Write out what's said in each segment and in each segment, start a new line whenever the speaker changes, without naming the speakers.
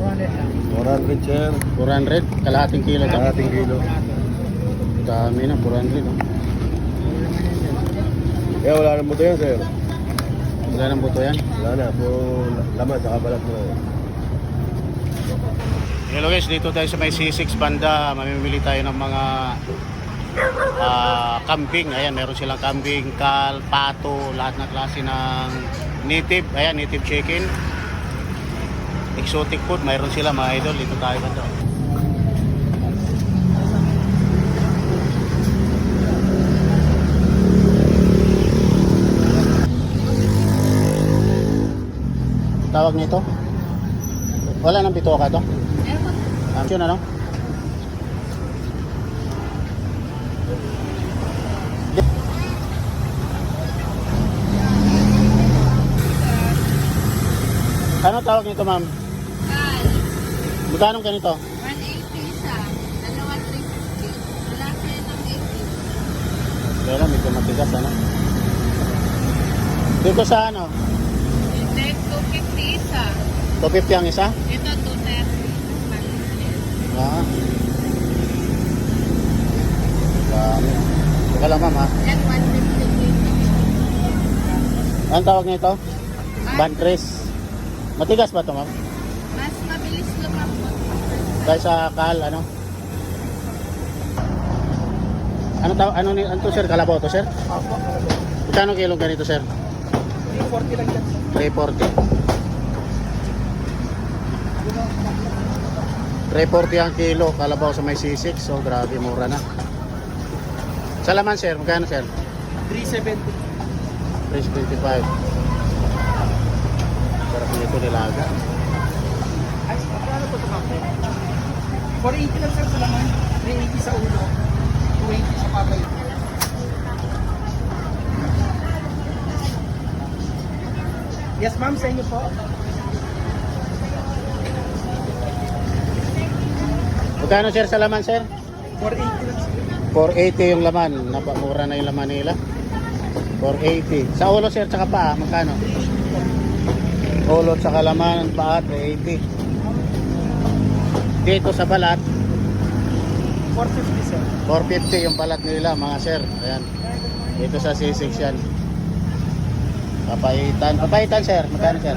400 sir.
400, kalahating kilo.
Kalahating kilo.
Dami na, 400. Oh.
Kaya wala nang buto yan sir.
Wala nang buto yan.
Wala na, puro laman sa kabalat mo.
Hello guys, dito tayo sa may C6 banda. Mamimili tayo ng mga kambing. Ayan, meron silang kambing, kal, pato, lahat ng klase ng native. Ayan, native chicken. Exotic food, mayroon sila mga idol. Dito tayo ba ito? Tawag nito? Wala nang bitoka to? Yun ano? Ano tawag nito ma'am? Magkano ganito?
180 isa. Dalawa 350. Wala siya ng 80.
Kaya lang, medyo matigas ano? Dito sa ano?
Ito 250 isa.
250 ang isa?
Ito 230.
Ah. Dami. Teka lang ma'am ha.
Yan 150 dito.
Anong tawag nito? Bantris. Matigas ba ito ma'am?
Mas mabilis lumambot.
Dahil sa kal ano? Ano tawag? Ano to sir? Kalabaw to sir?
Opo.
Magkano kilo ganito sir?
340 lang yan.
340. 340 ang kilo, kalabaw sa may C6. So grabe, mura na. Sa laman sir, magkano sir?
370.
325. Sarap nito nilaga.
Ay, ano po ito kape? 480 lang sir sa laman. 380 sa ulo. 280 sa papay. Yes ma'am, sa inyo po.
Magkano sir sa laman sir?
480 lang sir.
480 yung laman. Napamura na yung laman nila. 480. Sa ulo sir, tsaka paa, magkano? Ulo tsaka laman, paa, 380. Dito sa balat,
450 sir.
450 yung balat nila mga sir. Ayan. Dito sa C6 yan. Papaitan. Papaitan sir, magkano sir?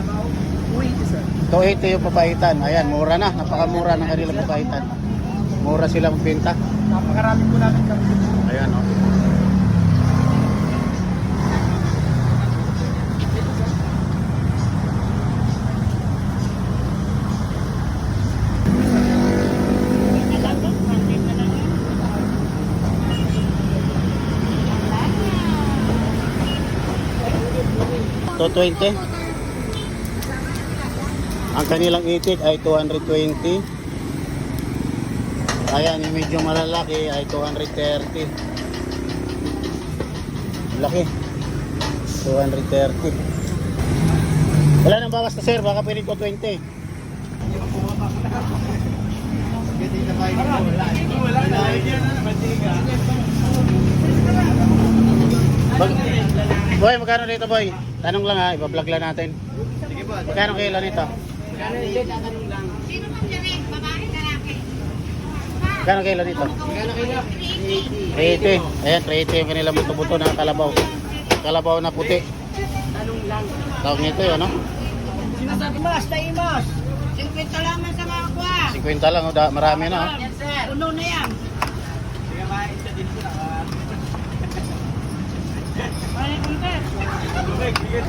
280 sir.
280 yung papaitan. Ayan, mura na. Napakamura ng kanilang papaitan. Mura silang magbenta.
Napakarami po namin kami.
Ayan o. Oh. 220. Ang kanilang itik ay 220. Ayan, yung medyo malalaki ay 230. Laki. 230. Wala nang bawas na sir, baka pwede ko 20. Boy, magkano dito boy? Tanong lang ha, iba-vlog lang natin. Magkano kilo nito?
Sino man dyan eh? Babae, lalaki?
Magkano kilo nito? 380. Ayan, 380 yung kanilang buto-buto ng kalabaw. Kalabaw na puti. Tawag nito yun, no?
Sinasabi mas, taimas.
50 lamang sa mga kuha.
50 lang, marami na. Oh.
Yan sir. Uno na yan. Sige,